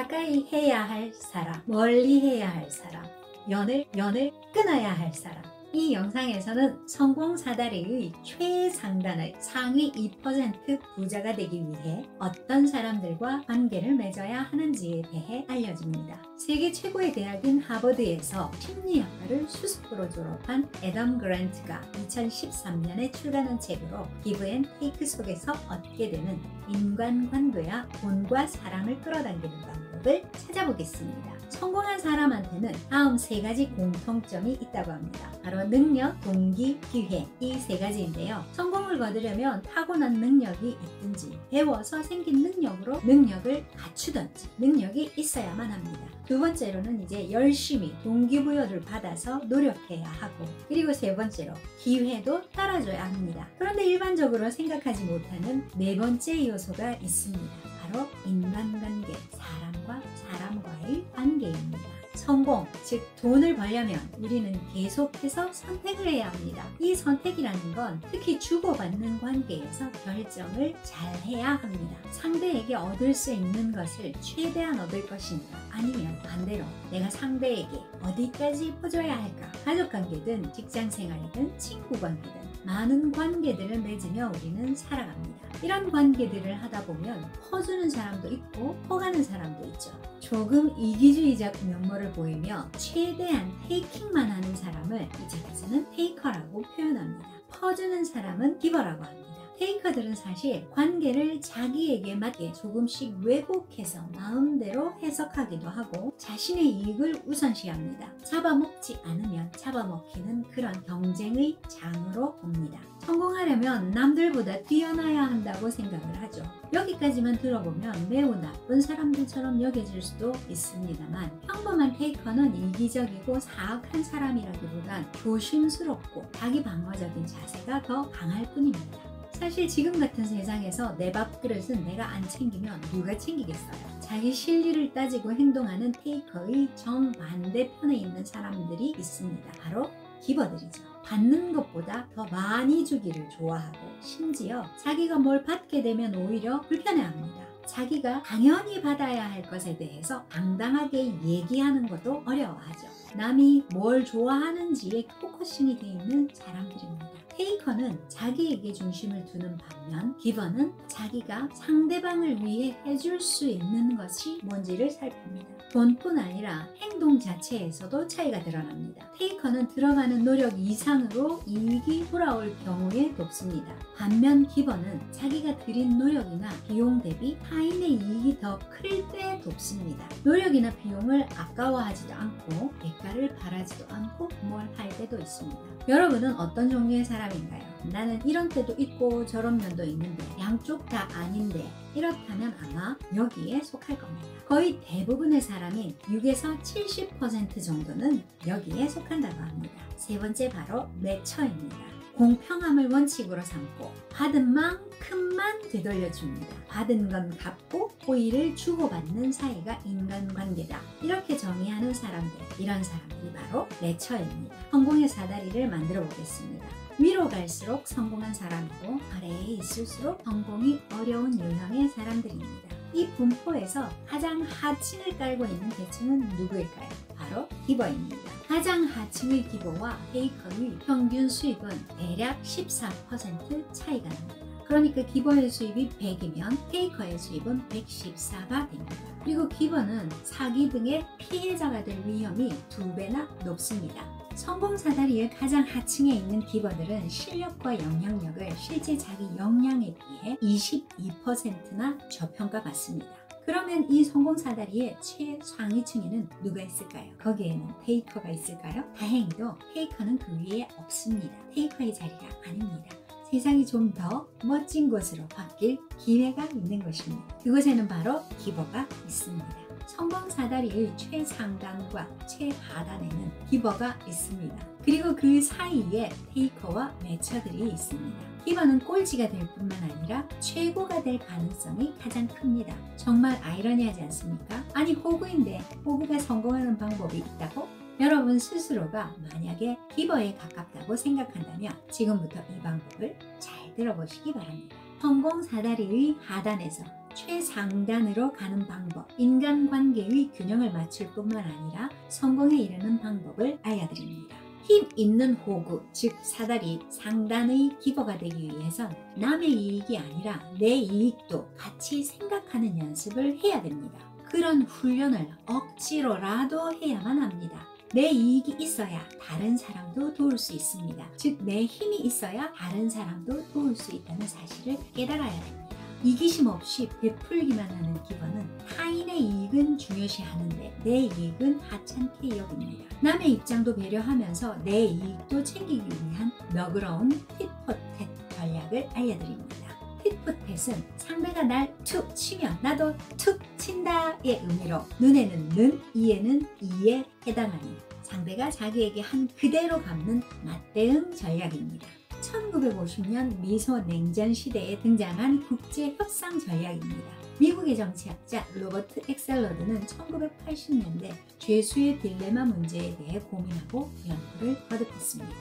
가까이 해야 할 사람, 멀리 해야 할 사람, 연을 끊어야 할 사람. 이 영상에서는 성공 사다리의 최상단의 상위 2% 부자가 되기 위해 어떤 사람들과 관계를 맺어야 하는지에 대해 알려줍니다. 세계 최고의 대학인 하버드에서 심리학과를 수습으로 졸업한 애덤 그랜트가 2013년에 출간한 책으로 기브 앤 테이크 속에서 얻게 되는 인간관계와 돈과 사랑을 끌어당기는 방법을 찾아보겠습니다. 성공한 사람한테는 다음 3가지 공통점이 있다고 합니다. 바로 능력, 동기, 기회, 이 3가지인데요. 성공을 거두려면 타고난 능력이 있든지 배워서 생긴 능력으로 능력을 갖추든지 능력이 있어야만 합니다. 두 번째로는 이제 열심히 동기부여를 받아서 노력해야 하고, 그리고 세 번째로 기회도 따라줘야 합니다. 그런데 일반적으로 생각하지 못하는 4번째 요소가 있습니다. 바로 인간관계, 사람과 사람과의 관계입니다. 성공, 즉 돈을 벌려면 우리는 계속해서 선택을 해야 합니다. 이 선택이라는 건 특히 주고받는 관계에서 결정을 잘 해야 합니다. 상대에게 얻을 수 있는 것을 최대한 얻을 것인가, 아니면 반대로 내가 상대에게 어디까지 퍼줘야 할까. 가족관계든 직장생활이든 친구관계든 많은 관계들을 맺으며 우리는 살아갑니다. 이런 관계들을 하다 보면 퍼주는 사람도 있고 퍼가는 사람도 있죠. 조금 이기주의적 면모를 보이며 최대한 테이킹만 하는 사람을 이 책에서는 테이커라고 표현합니다. 퍼주는 사람은 기버라고 합니다. 테이커들은 사실 관계를 자기에게 맞게 조금씩 왜곡해서 마음대로 해석하기도 하고 자신의 이익을 우선시합니다. 잡아먹지 않으면 잡아먹히는 그런 경쟁의 장으로 봅니다. 성공하려면 남들보다 뛰어나야 한다고 생각을 하죠. 여기까지만 들어보면 매우 나쁜 사람들처럼 여겨질 수도 있습니다만, 평범한 테이커는 이기적이고 사악한 사람이라기보단 조심스럽고 자기 방어적인 자세가 더 강할 뿐입니다. 사실 지금 같은 세상에서 내 밥그릇은 내가 안 챙기면 누가 챙기겠어요? 자기 실리를 따지고 행동하는 테이커의 정반대편에 있는 사람들이 있습니다. 바로 기버들이죠. 받는 것보다 더 많이 주기를 좋아하고, 심지어 자기가 뭘 받게 되면 오히려 불편해합니다. 자기가 당연히 받아야 할 것에 대해서 당당하게 얘기하는 것도 어려워하죠. 남이 뭘 좋아하는지에 포커싱이 되어 있는 사람들입니다. 테이커는 자기에게 중심을 두는 반면, 기버는 자기가 상대방을 위해 해줄 수 있는 것이 뭔지를 살핍니다. 돈뿐 아니라 행동 자체에서도 차이가 드러납니다. 테이커는 들어가는 노력 이상으로 이익이 돌아올 경우에 돕습니다. 반면 기버는 자기가 들인 노력이나 비용 대비 타인의 이익이 더 클 때 돕습니다. 노력이나 비용을 아까워하지도 않고 대가를 바라지도 않고 뭘 할 때도 있습니다. 여러분은 어떤 종류의 사람인가요? 나는 이런 때도 있고 저런 면도 있는데 양쪽 다 아닌데, 이렇다면 아마 여기에 속할 겁니다. 거의 대부분의 사람인 6에서 70% 정도는 여기에 속한다고 합니다. 세 번째, 바로 내처입니다. 공평함을 원칙으로 삼고 받은 만큼만 되돌려줍니다. 받은 건 갚고 호의를 주고받는 사이가 인간관계다. 이렇게 정의하는 사람들, 이런 사람들이 바로 내처입니다. 성공의 사다리를 만들어 보겠습니다. 위로 갈수록 성공한 사람이고 아래에 있을수록 성공이 어려운 유형의 사람들입니다. 이 분포에서 가장 하층을 깔고 있는 계층은 누구일까요? 바로 기버입니다. 가장 하층의 기버와 테이커의 평균 수입은 대략 14% 차이가 납니다. 그러니까 기버의 수입이 100이면 테이커의 수입은 114가 됩니다. 그리고 기버는 사기 등의 피해자가 될 위험이 2배나 높습니다. 성공 사다리의 가장 하층에 있는 기버들은 실력과 영향력을 실제 자기 역량에 비해 22%나 저평가받습니다. 그러면 이 성공 사다리의 최상위층에는 누가 있을까요? 거기에는 테이커가 있을까요? 다행히도 테이커는 그 위에 없습니다. 테이커의 자리가 아닙니다. 세상이 좀 더 멋진 곳으로 바뀔 기회가 있는 것입니다. 그곳에는 바로 기버가 있습니다. 성공 사다리의 최상단과 최하단에는 기버가 있습니다. 그리고 그 사이에 테이커와 매처들이 있습니다. 기버는 꼴찌가 될 뿐만 아니라 최고가 될 가능성이 가장 큽니다. 정말 아이러니하지 않습니까? 아니, 호구인데 호구가 성공하는 방법이 있다고? 여러분 스스로가 만약에 기버에 가깝다고 생각한다면 지금부터 이 방법을 잘 들어보시기 바랍니다. 성공 사다리의 하단에서 최상단으로 가는 방법, 인간관계의 균형을 맞출 뿐만 아니라 성공에 이르는 방법을 알려드립니다. 힘 있는 호구, 즉 사다리 상단의 기버가 되기 위해선 남의 이익이 아니라 내 이익도 같이 생각하는 연습을 해야 됩니다. 그런 훈련을 억지로라도 해야만 합니다. 내 이익이 있어야 다른 사람도 도울 수 있습니다. 즉 내 힘이 있어야 다른 사람도 도울 수 있다는 사실을 깨달아야 됩니다. 이기심 없이 베풀기만 하는 기버는 타인의 이익은 중요시하는데 내 이익은 하찮게 여깁니다. 남의 입장도 배려하면서 내 이익도 챙기기 위한 너그러운 tit-for-tat 전략을 알려드립니다. tit-for-tat은 상대가 날 툭 치면 나도 툭 친다의 의미로 눈에는 는, 이에는 이에 해당하니 상대가 자기에게 한 그대로 갚는 맞대응 전략입니다. 1950년 미소 냉전 시대에 등장한 국제 협상 전략입니다. 미국의 정치학자 로버트 엑셀러드는 1980년대 죄수의 딜레마 문제에 대해 고민하고 연구를 거듭했습니다.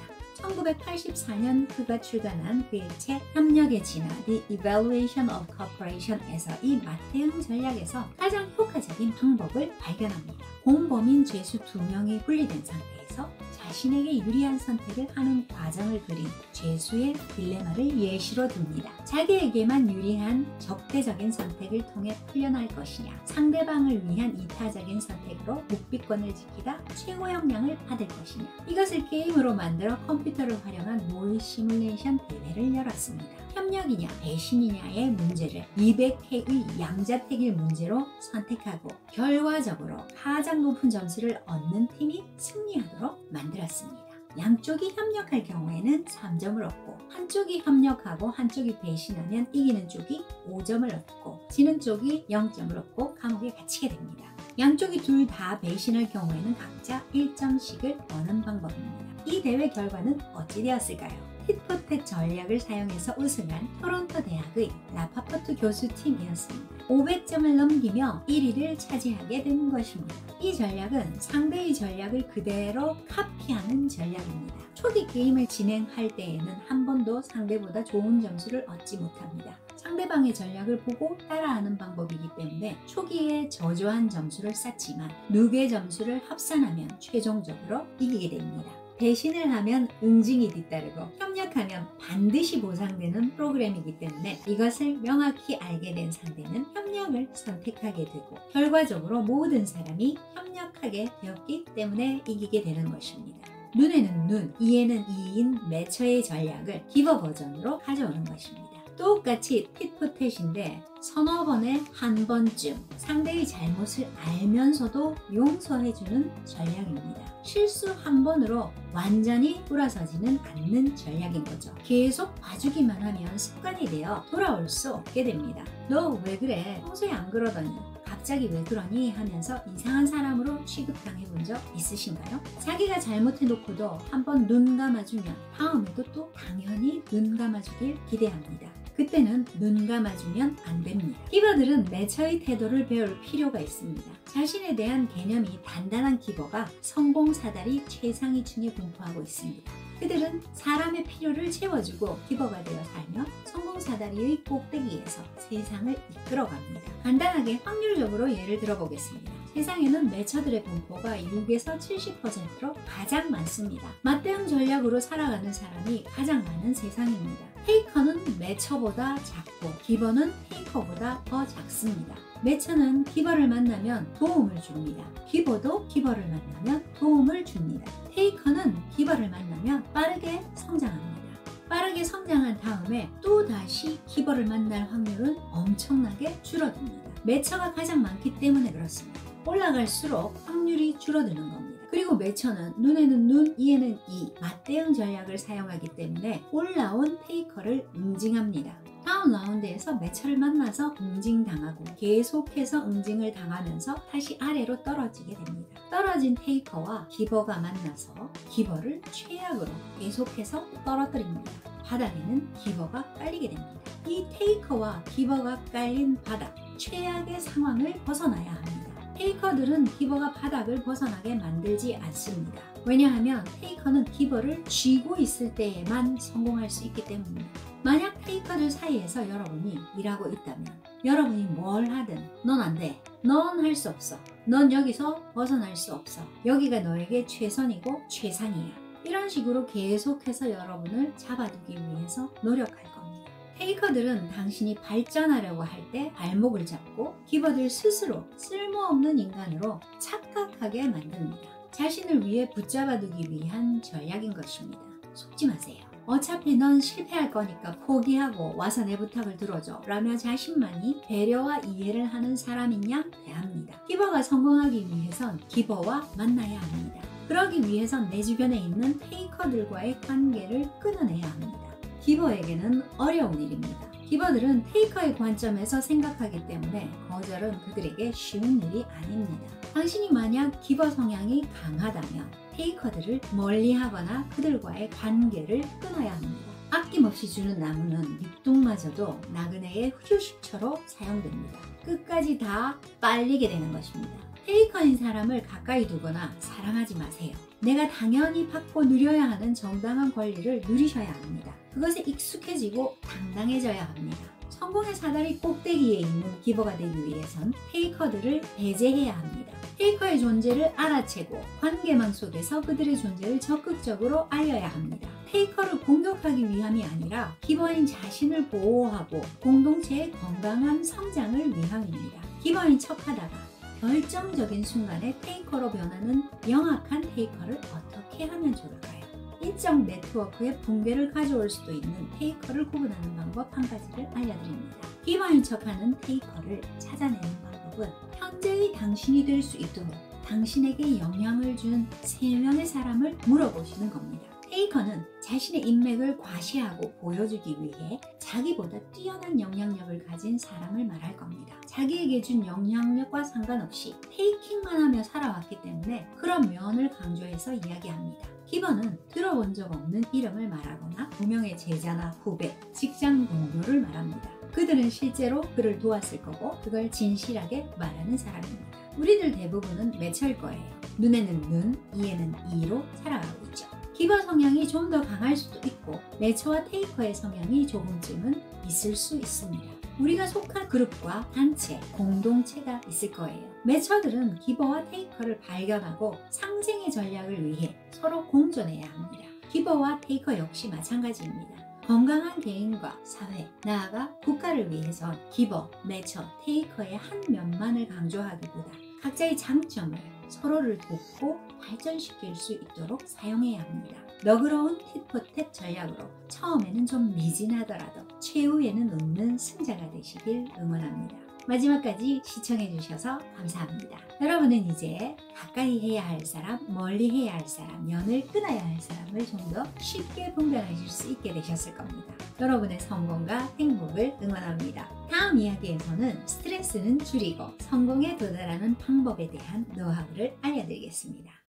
1984년 그가 출간한 그의 책 협력의 진화 The Evaluation of Cooperation에서 이 맞대응 전략에서 가장 효과적인 방법을 발견합니다. 공범인 죄수 2명이 분리된 상태에서 자신에게 유리한 선택을 하는 과정을 그린 죄수의 딜레마를 예시로 듭니다. 자기에게만 유리한 적대적인 선택을 통해 풀려날 것이냐, 상대방을 위한 이타적인 선택으로 묵비권을 지키다 최고 역량을 받을 것이냐. 이것을 게임으로 만들어 컴퓨터를 활용한 모의 시뮬레이션 대회를 열었습니다. 협력이냐 배신이냐의 문제를 200회의 양자택일 문제로 선택하고 결과적으로 가장 높은 점수를 얻는 팀이 승리하도록 만들었습니다. 양쪽이 협력할 경우에는 3점을 얻고 한쪽이 협력하고 한쪽이 배신하면 이기는 쪽이 5점을 얻고 지는 쪽이 0점을 얻고 감옥에 갇히게 됩니다. 양쪽이 둘 다 배신할 경우에는 각자 1점씩을 얻는 방법입니다. 이 대회 결과는 어찌 되었을까요? tit-for-tat 전략을 사용해서 우승한 토론토 대학의 라파포트 교수 팀이었습니다. 500점을 넘기며 1위를 차지하게 된 것입니다. 이 전략은 상대의 전략을 그대로 카피하는 전략입니다. 초기 게임을 진행할 때에는 한 번도 상대보다 좋은 점수를 얻지 못합니다. 상대방의 전략을 보고 따라하는 방법이기 때문에 초기에 저조한 점수를 쌓지만 누계 점수를 합산하면 최종적으로 이기게 됩니다. 배신을 하면 응징이 뒤따르고 협력하면 반드시 보상되는 프로그램이기 때문에 이것을 명확히 알게 된 상대는 협력을 선택하게 되고 결과적으로 모든 사람이 협력하게 되었기 때문에 이기게 되는 것입니다. 눈에는 눈, 이에는 이인 매처의 전략을 기버 버전으로 가져오는 것입니다. 똑같이 tit-for-tat인데 서너 번에 한 번쯤 상대의 잘못을 알면서도 용서해주는 전략입니다. 실수 한 번으로 완전히 돌아서지는 않는 전략인 거죠. 계속 봐주기만 하면 습관이 되어 돌아올 수 없게 됩니다. 너 왜 그래? 평소에 안 그러더니 갑자기 왜 그러니? 하면서 이상한 사람으로 취급당해 본 적 있으신가요? 자기가 잘못해놓고도 한번 눈 감아주면 다음에도 또 당연히 눈 감아주길 기대합니다. 그때는 눈 감아주면 안 됩니다. 기버들은 매처의 태도를 배울 필요가 있습니다. 자신에 대한 개념이 단단한 기버가 성공 사다리 최상위층에 분포하고 있습니다. 그들은 사람의 필요를 채워주고 기버가 되어 살며 성공 사다리의 꼭대기에서 세상을 이끌어갑니다. 간단하게 확률적으로 예를 들어보겠습니다. 세상에는 매처들의 분포가 6에서 70%로 가장 많습니다. 맞대응 전략으로 살아가는 사람이 가장 많은 세상입니다. 테이커는 매처보다 작고 기버는 테이커보다 더 작습니다. 매처는 기버를 만나면 도움을 줍니다. 기버도 기버를 만나면 도움을 줍니다. 테이커는 기버를 만나면 빠르게 성장합니다. 빠르게 성장한 다음에 또다시 기버를 만날 확률은 엄청나게 줄어듭니다. 매처가 가장 많기 때문에 그렇습니다. 올라갈수록 확률이 줄어드는 겁니다. 그리고 매처는 눈에는 눈, 이에는 이 맞대응 전략을 사용하기 때문에 올라온 테이커를 응징합니다. 다음 라운드에서 매처를 만나서 응징당하고 계속해서 응징을 당하면서 다시 아래로 떨어지게 됩니다. 떨어진 테이커와 기버가 만나서 기버를 최악으로 계속해서 떨어뜨립니다. 바닥에는 기버가 깔리게 됩니다. 이 테이커와 기버가 깔린 바닥, 최악의 상황을 벗어나야 합니다. 테이커들은 기버가 바닥을 벗어나게 만들지 않습니다. 왜냐하면 테이커는 기버를 쥐고 있을 때에만 성공할 수 있기 때문입니다. 만약 테이커들 사이에서 여러분이 일하고 있다면 여러분이 뭘 하든 넌 안 돼. 넌 할 수 없어. 넌 여기서 벗어날 수 없어. 여기가 너에게 최선이고 최상이야. 이런 식으로 계속해서 여러분을 잡아두기 위해서 노력할 겁니다. 테이커들은 당신이 발전하려고 할 때 발목을 잡고 기버들 스스로 쓸모없는 인간으로 착각하게 만듭니다. 자신을 위해 붙잡아두기 위한 전략인 것입니다. 속지 마세요. 어차피 넌 실패할 거니까 포기하고 와서 내 부탁을 들어줘 라며 자신만이 배려와 이해를 하는 사람인 양 대합니다. 기버가 성공하기 위해선 기버와 만나야 합니다. 그러기 위해선 내 주변에 있는 테이커들과의 관계를 끊어내야 합니다. 기버에게는 어려운 일입니다. 기버들은 테이커의 관점에서 생각하기 때문에 거절은 그들에게 쉬운 일이 아닙니다. 당신이 만약 기버 성향이 강하다면 테이커들을 멀리하거나 그들과의 관계를 끊어야 합니다. 아낌없이 주는 나무는 밑둥마저도 나그네의 휴식처로 사용됩니다. 끝까지 다 빨리게 되는 것입니다. 테이커인 사람을 가까이 두거나 사랑하지 마세요. 내가 당연히 받고 누려야 하는 정당한 권리를 누리셔야 합니다. 그것에 익숙해지고 당당해져야 합니다. 성공의 사다리 꼭대기에 있는 기버가 되기 위해선 테이커들을 배제해야 합니다. 테이커의 존재를 알아채고 관계망 속에서 그들의 존재를 적극적으로 알려야 합니다. 테이커를 공격하기 위함이 아니라 기버인 자신을 보호하고 공동체의 건강한 성장을 위함입니다. 기버인 척하다가 결정적인 순간에 테이커로 변하는 명확한 테이커를 어떻게 하면 좋을까요? 인적 네트워크의 붕괴를 가져올 수도 있는 테이커를 구분하는 방법 한 가지를 알려드립니다. 기버인 척하는 테이커를 찾아내는 방법은 현재의 당신이 될 수 있도록 당신에게 영향을 준 3명의 사람을 물어보시는 겁니다. 테이커는 자신의 인맥을 과시하고 보여주기 위해 자기보다 뛰어난 영향력을 가진 사람을 말할 겁니다. 자기에게 준 영향력과 상관없이 테이킹만 하며 살아왔기 때문에 그런 면을 강조해서 이야기합니다. 기버는 들어본 적 없는 이름을 말하거나 무명의 제자나 후배, 직장 동료를 말합니다. 그들은 실제로 그를 도왔을 거고 그걸 진실하게 말하는 사람입니다. 우리들 대부분은 매처일 거예요. 눈에는 눈, 이에는 이로 살아가고 있죠. 기버 성향이 좀 더 강할 수도 있고 매처와 테이커의 성향이 조금쯤은 있을 수 있습니다. 우리가 속한 그룹과 단체, 공동체가 있을 거예요. 매처들은 기버와 테이커를 발견하고 상생의 전략을 위해 서로 공존해야 합니다. 기버와 테이커 역시 마찬가지입니다. 건강한 개인과 사회, 나아가 국가를 위해선 기버, 매처, 테이커의 한 면만을 강조하기보다 각자의 장점을 서로를 돕고 발전시킬 수 있도록 사용해야 합니다. 너그러운 tit-for-tat 전략으로 처음에는 좀 미진하더라도 최후에는 웃는 승자가 되시길 응원합니다. 마지막까지 시청해주셔서 감사합니다. 여러분은 이제 가까이 해야 할 사람, 멀리 해야 할 사람, 연을 끊어야 할 사람을 좀 더 쉽게 분별하실 수 있게 되셨을 겁니다. 여러분의 성공과 행복을 응원합니다. 다음 이야기에서는 스트레스는 줄이고 성공에 도달하는 방법에 대한 노하우를 알려드리겠습니다.